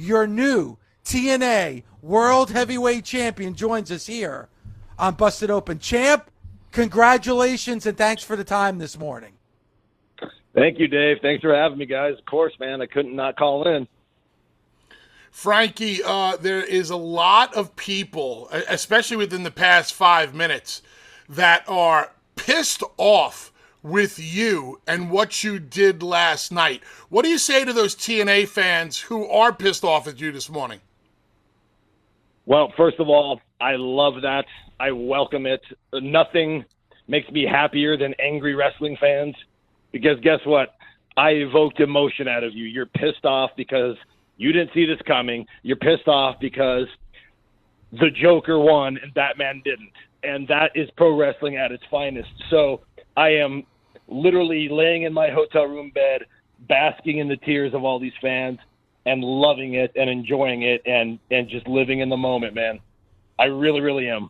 your new TNA World Heavyweight Champion, joins us here on Busted Open. Champ, congratulations and thanks for the time this morning. Thank you, Dave. Thanks for having me, guys. Of course, man. I couldn't not call in. Frankie, there is a lot of people, especially within the past 5 minutes, that are pissed off with you and what you did last night. What do you say to those TNA fans who are pissed off at you this morning? Well, first of all, I love that. I welcome it. Nothing makes me happier than angry wrestling fans, because guess what? I evoked emotion out of you. You're pissed off because you didn't see this coming. You're pissed off because the Joker won and Batman didn't. And that is pro wrestling at its finest. So I am literally laying in my hotel room bed, basking in the tears of all these fans and loving it and enjoying it and just living in the moment, man. I really, really am.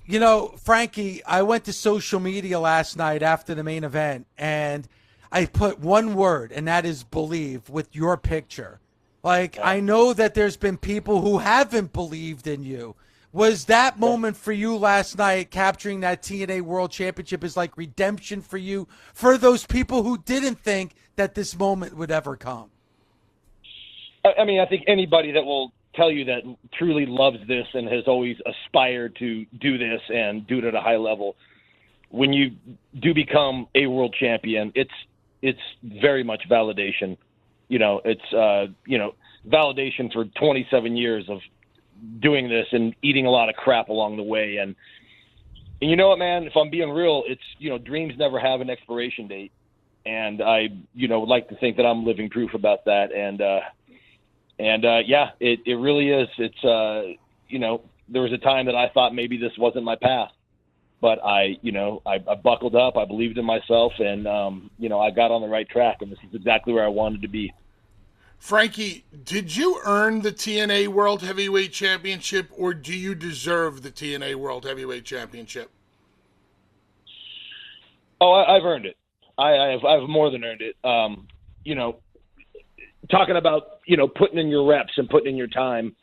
You know, Frankie, I went to social media last night after the main event, and I put one word, and that is believe, with your picture. Like, yeah. I know that there's been people who haven't believed in you. Was that moment for you last night, capturing that TNA World Championship, is like redemption for you, for those people who didn't think that this moment would ever come? I mean, I think anybody that will tell you that truly loves this and has always aspired to do this and do it at a high level, when you do become a world champion, it's very much validation. You know, it's validation for 27 years of doing this and eating a lot of crap along the way. And you know what, man, if I'm being real, it's, dreams never have an expiration date. And I, would like to think that I'm living proof about that. And yeah, it really is. It's, there was a time that I thought maybe this wasn't my path, but I buckled up, I believed in myself, and, I got on the right track, and this is exactly where I wanted to be. Frankie, did you earn the TNA World Heavyweight Championship, or do you deserve the TNA World Heavyweight Championship? Oh, I've earned it. I've more than earned it. Talking about, putting in your reps and putting in your time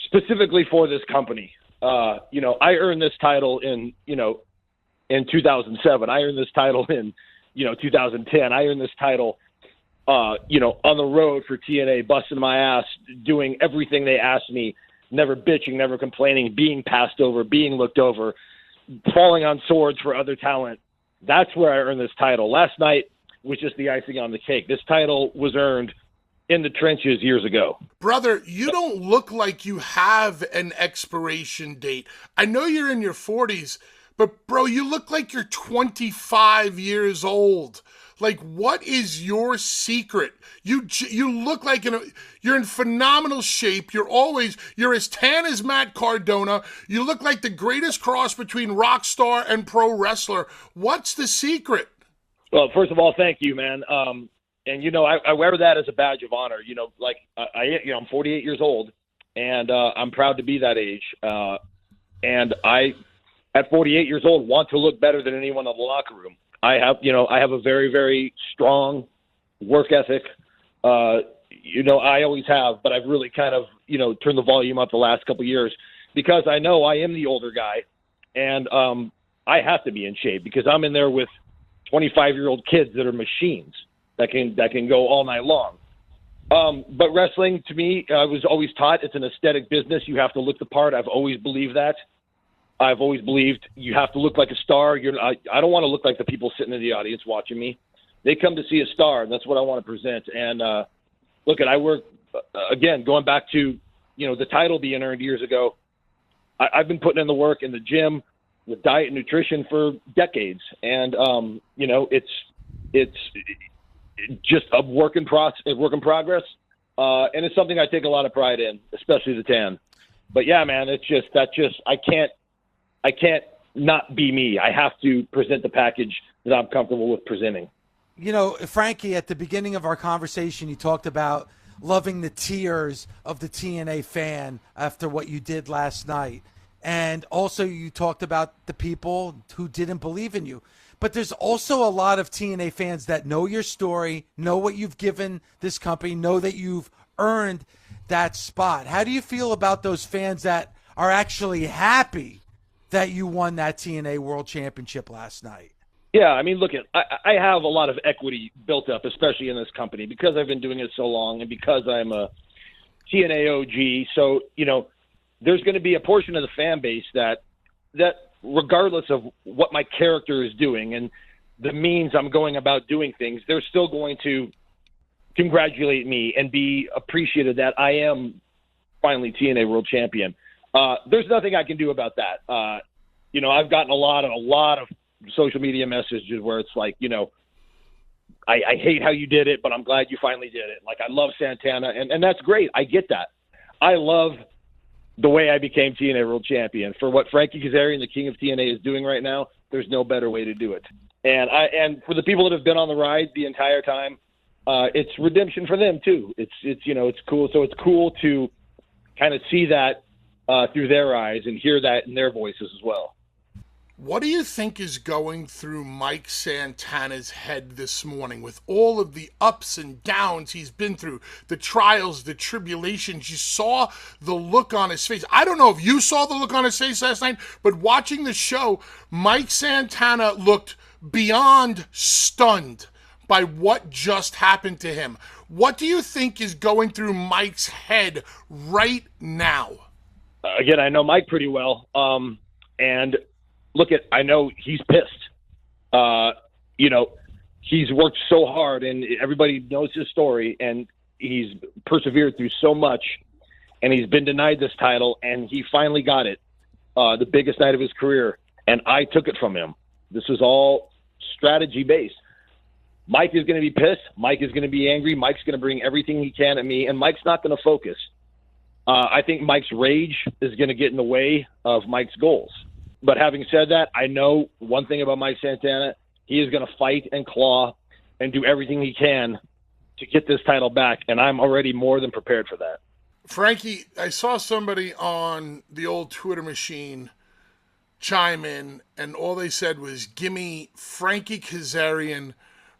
specifically for this company. I earned this title in 2007. I earned this title in, 2010. I earned this title, on the road for TNA, busting my ass, doing everything they asked me, never bitching, never complaining, being passed over, being looked over, falling on swords for other talent. That's where I earned this title. Last night was just the icing on the cake. This title was earned in the trenches years ago. Brother, you don't look like you have an expiration date. I know you're in your 40s, but bro, you look like you're 25 years old. Like, what is your secret? You look like you're in phenomenal shape. You're as tan as Matt Cardona. You look like the greatest cross between rock star and pro wrestler. What's the secret? Well, first of all, thank you, man. And, I wear that as a badge of honor. I'm 48 years old, and I'm proud to be that age. And I, at 48 years old, want to look better than anyone in the locker room. I have a very, very strong work ethic. I always have, but I've really kind of, turned the volume up the last couple of years because I know I am the older guy, and I have to be in shape because I'm in there with 25-year-old kids that are machines that can go all night long. But wrestling, to me, I was always taught it's an aesthetic business. You have to look the part. I've always believed that. I've always believed you have to look like a star. I don't want to look like the people sitting in the audience watching me. They come to see a star, and that's what I want to present. And I work, again, going back to, the title being earned years ago, I've been putting in the work in the gym with diet and nutrition for decades. And, it's just a work in progress. And it's something I take a lot of pride in, especially the tan. But yeah, man, I can't not be me. I have to present the package that I'm comfortable with presenting. Frankie, at the beginning of our conversation, you talked about loving the tears of the TNA fan after what you did last night. And also you talked about the people who didn't believe in you. But there's also a lot of TNA fans that know your story, know what you've given this company, know that you've earned that spot. How do you feel about those fans that are actually happy that you won that TNA World Championship last night? Yeah, I mean, look, I have a lot of equity built up, especially in this company, because I've been doing it so long and because I'm a TNA OG. So, there's going to be a portion of the fan base that regardless of what my character is doing and the means I'm going about doing things, they're still going to congratulate me and be appreciative that I am finally TNA World Champion. There's nothing I can do about that. I've gotten a lot of social media messages where it's like, I hate how you did it, but I'm glad you finally did it. Like, I love Santana, and that's great. I get that. I love the way I became TNA World Champion. For what Frankie Kazarian, the king of TNA, is doing right now, there's no better way to do it. And for the people that have been on the ride the entire time, it's redemption for them too. It's cool. So it's cool to kind of see that through their eyes and hear that in their voices as well. What do you think is going through Mike Santana's head this morning with all of the ups and downs he's been through, the trials, the tribulations? You saw the look on his face. I don't know if you saw the look on his face last night, but watching the show, Mike Santana looked beyond stunned by what just happened to him. What do you think is going through Mike's head right now? Again, I know Mike pretty well, and I know he's pissed. He's worked so hard, and everybody knows his story, and he's persevered through so much, and he's been denied this title, and he finally got it, the biggest night of his career, and I took it from him. This is all strategy-based. Mike is going to be pissed. Mike is going to be angry. Mike's going to bring everything he can at me, and Mike's not going to focus. I think Mike's rage is going to get in the way of Mike's goals. But having said that, I know one thing about Mike Santana. He is going to fight and claw and do everything he can to get this title back, and I'm already more than prepared for that. Frankie, I saw somebody on the old Twitter machine chime in, and all they said was, gimme Frankie Kazarian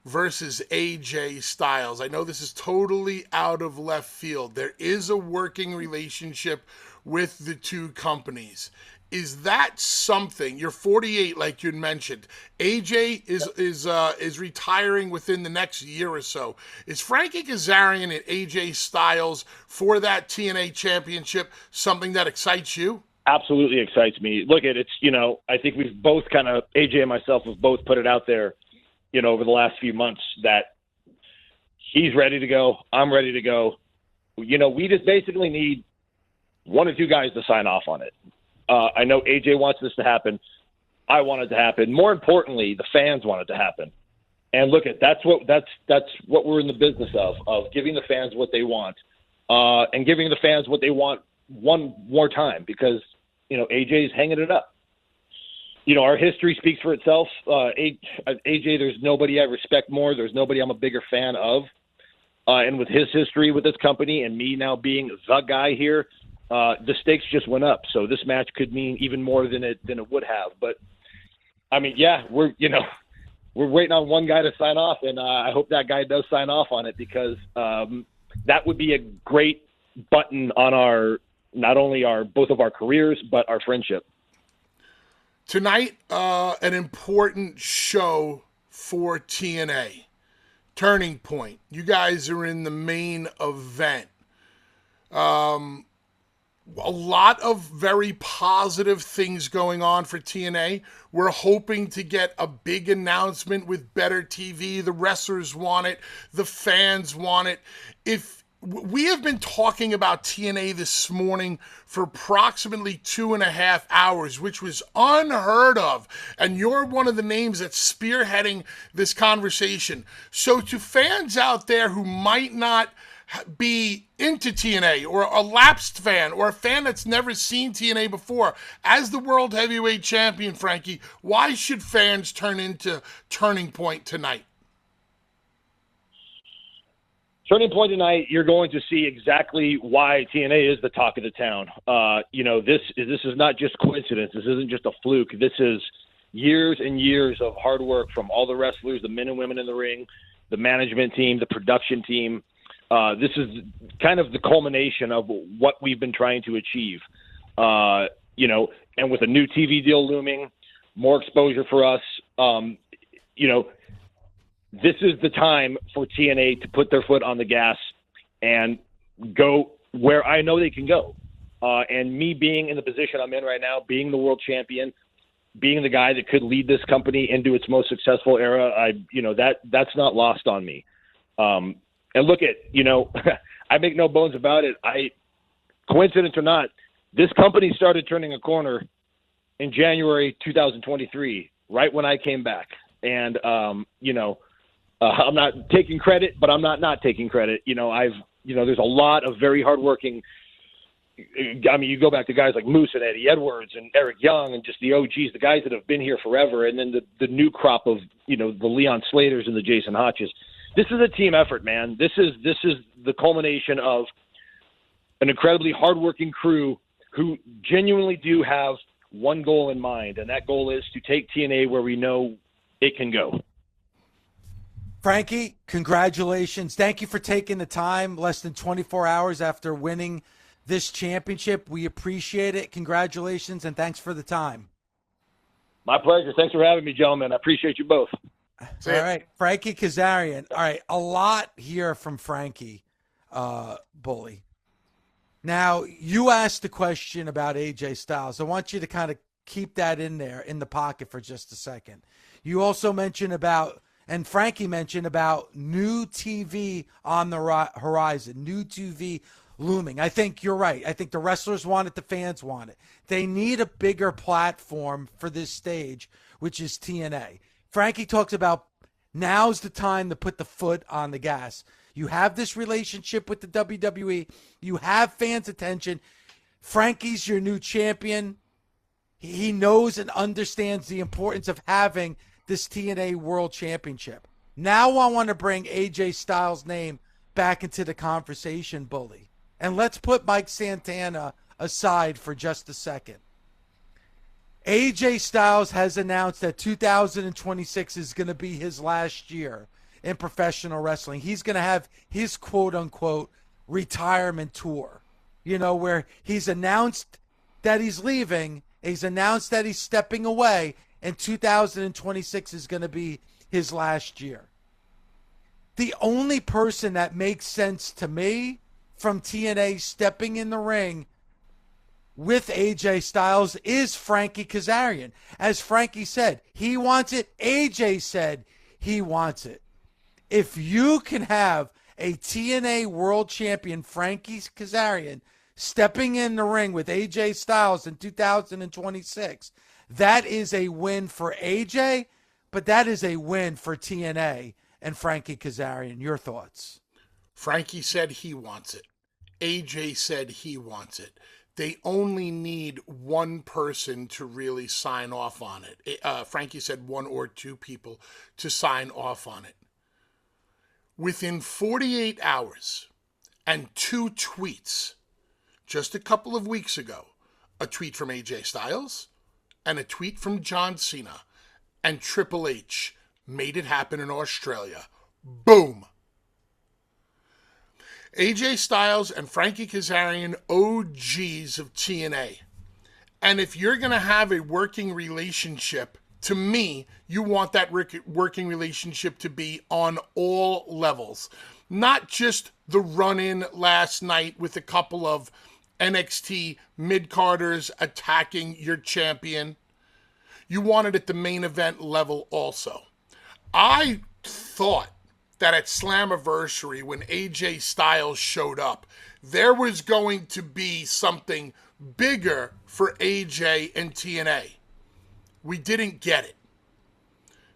versus AJ Styles. I know this is totally out of left field. There is a working relationship with the two companies. Is that something? You're 48, like you mentioned. AJ is retiring within the next year or so. Is Frankie Kazarian and AJ Styles for that TNA championship something that excites you? Absolutely excites me. Look at it. I think we've both AJ and myself have both put it out there, over the last few months that he's ready to go. I'm ready to go. We just basically need one or two guys to sign off on it. I know AJ wants this to happen. I want it to happen. More importantly, the fans want it to happen. And that's what we're in the business of giving the fans what they want, and giving the fans what they want one more time, because AJ's hanging it up. Our history speaks for itself. AJ, there's nobody I respect more. There's nobody I'm a bigger fan of. And with his history with this company and me now being the guy here, the stakes just went up. So this match could mean even more than it would have. But I mean, yeah, we're waiting on one guy to sign off, and I hope that guy does sign off on it, because that would be a great button on not only both of our careers, but our friendship. Tonight, an important show for TNA. Turning Point. You guys are in the main event. A lot of very positive things going on for TNA. We're hoping to get a big announcement with better TV. The wrestlers want it. The fans want it. We have been talking about TNA this morning for approximately 2.5 hours, which was unheard of. And you're one of the names that's spearheading this conversation. So to fans out there who might not be into TNA, or a lapsed fan, or a fan that's never seen TNA before, as the World Heavyweight Champion, Frankie, why should fans turn into Turning Point tonight? Turning Point tonight, you're going to see exactly why TNA is the talk of the town. This is not just coincidence. This isn't just a fluke. This is years and years of hard work from all the wrestlers, the men and women in the ring, the management team, the production team, This is kind of the culmination of what we've been trying to achieve. And with a new TV deal looming, more exposure for us, this is the time for TNA to put their foot on the gas and go where I know they can go. And me being in the position I'm in right now, being the world champion, being the guy that could lead this company into its most successful era, that's not lost on me. And look at, I make no bones about it. Coincidence or not, this company started turning a corner in January 2023, right when I came back. And, I'm not taking credit, but I'm not taking credit. There's a lot of very hardworking. I mean, you go back to guys like Moose and Eddie Edwards and Eric Young and just the OGs, the guys that have been here forever. And then the new crop of, the Leon Slaters and the Jason Hodges. This is a team effort, man. This is the culmination of an incredibly hardworking crew who genuinely do have one goal in mind. And that goal is to take TNA where we know it can go. Frankie, congratulations. Thank you for taking the time less than 24 hours after winning this championship. We appreciate it. Congratulations, and thanks for the time. My pleasure. Thanks for having me, gentlemen. I appreciate you both. All right, Frankie Kazarian. All right, a lot here from Frankie, Bully. Now, you asked the question about AJ Styles. I want you to kind of keep that in there in the pocket for just a second. You also mentioned about, and Frankie mentioned about new TV on the horizon, new TV looming. I think you're right. I think the wrestlers want it, the fans want it. They need a bigger platform for this stage, which is TNA. Frankie talks about now's the time to put the foot on the gas. You have this relationship with the WWE. You have fans' attention. Frankie's your new champion. He knows and understands the importance of having this TNA World Championship. Now I want to bring AJ Styles' name back into the conversation, Bully. And let's put Mike Santana aside for just a second. AJ Styles has announced that 2026 is going to be his last year in professional wrestling. He's going to have his quote-unquote retirement tour, where he's announced that he's leaving, he's announced that he's stepping away, and 2026 is going to be his last year. The only person that makes sense to me from TNA stepping in the ring with AJ Styles is Frankie Kazarian. As Frankie said, he wants it. AJ said he wants it. If you can have a TNA World Champion, Frankie Kazarian, stepping in the ring with AJ Styles in 2026, that is a win for AJ, but that is a win for TNA and Frankie Kazarian. Your thoughts? Frankie said he wants it. AJ said he wants it. They only need one person to really sign off on it. Frankie said one or two people to sign off on it. Within 48 hours and 2 tweets, just a couple of weeks ago, a tweet from AJ Styles and a tweet from John Cena, and Triple H made it happen in Australia. Boom! AJ Styles and Frankie Kazarian, OGs of TNA. And if you're going to have a working relationship, to me, you want that working relationship to be on all levels. Not just the run-in last night with a couple of NXT mid-carders attacking your champion. You want it at the main event level also. I thought that at Slammiversary, when AJ Styles showed up, there was going to be something bigger for AJ and TNA. We didn't get it.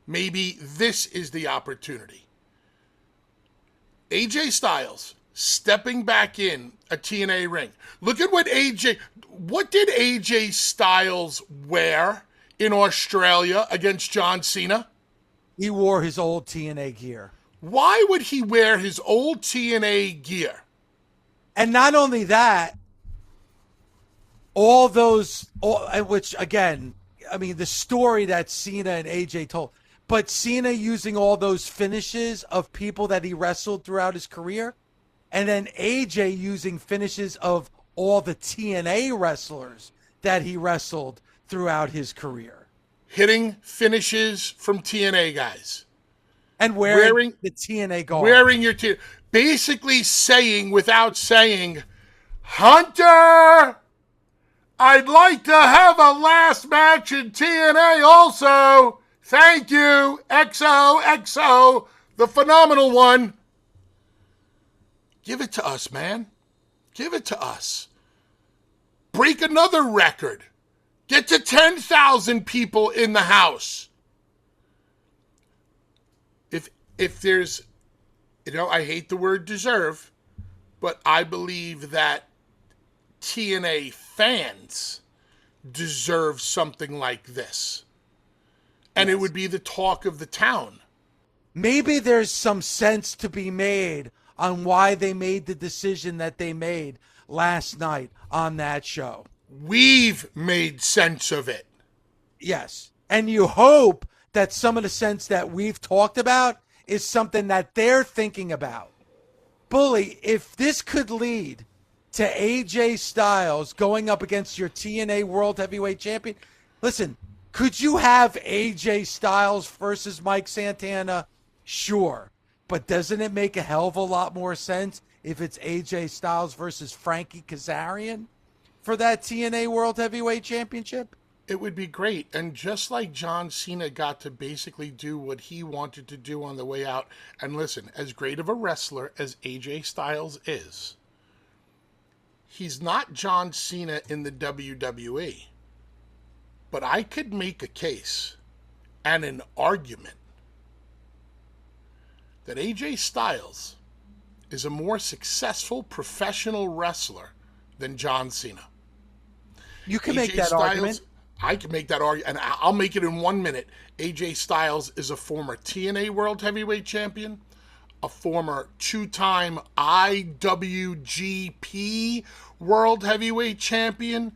Maybe this is the opportunity. AJ Styles stepping back in a TNA ring. Look at what did AJ Styles wear in Australia against John Cena? He wore his old TNA gear. Why would he wear his old TNA gear? And not only that, which again, I mean, the story that Cena and AJ told, but Cena using all those finishes of people that he wrestled throughout his career, And then AJ using finishes of all the TNA wrestlers that he wrestled throughout his career. Hitting finishes from TNA guys. And wearing the TNA garb. Wearing your TNA. Basically saying without saying, Hunter, I'd like to have a last match in TNA also. Thank you, XOXO, the phenomenal one. Give it to us, man. Give it to us. Break another record. Get to 10,000 people in the house. If there's, I hate the word deserve, but I believe that TNA fans deserve something like this. And It would be the talk of the town. Maybe there's some sense to be made on why they made the decision that they made last night on that show. We've made sense of it. Yes. And you hope that some of the sense that we've talked about is something that they're thinking about. Bully, if this could lead to AJ Styles going up against your TNA World Heavyweight Champion, listen, could you have AJ Styles versus Mike Santana? Sure. But doesn't it make a hell of a lot more sense if it's AJ Styles versus Frankie Kazarian for that TNA World Heavyweight Championship? It would be great. And just like John Cena got to basically do what he wanted to do on the way out, and listen, as great of a wrestler as AJ Styles is, he's not John Cena in the WWE. But I could make a case and an argument that AJ Styles is a more successful professional wrestler than John Cena. You can make that argument. I can make that argument, and I'll make it in 1 minute. AJ Styles is a former TNA World Heavyweight Champion, a former two-time IWGP World Heavyweight Champion,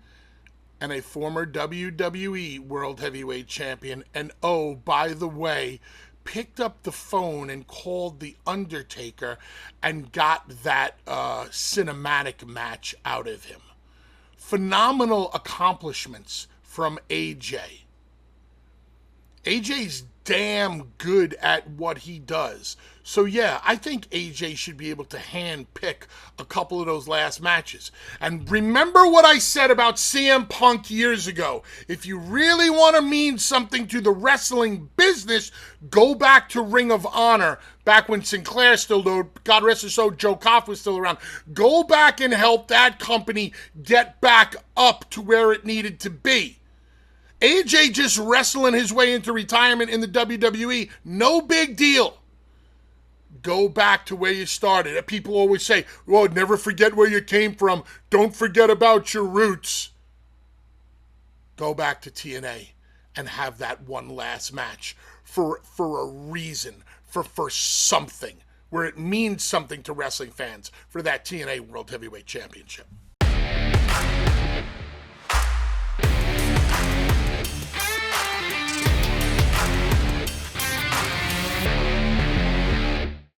and a former WWE World Heavyweight Champion. And oh, by the way, picked up the phone and called The Undertaker and got that cinematic match out of him. Phenomenal accomplishments from AJ. AJ's damn good at what he does. So yeah, I think AJ should be able to hand pick a couple of those last matches. And remember what I said about CM Punk years ago. If you really want to mean something to the wrestling business, go back to Ring of Honor, back when Sinclair still, God rest his soul, Joe Koff was still around. Go back and help that company get back up to where it needed to be. AJ just wrestling his way into retirement in the WWE, no big deal. Go back to where you started. People always say, well, never forget where you came from. Don't forget about your roots. Go back to TNA and have that one last match for a reason, for something, where it means something to wrestling fans, for that TNA World Heavyweight Championship.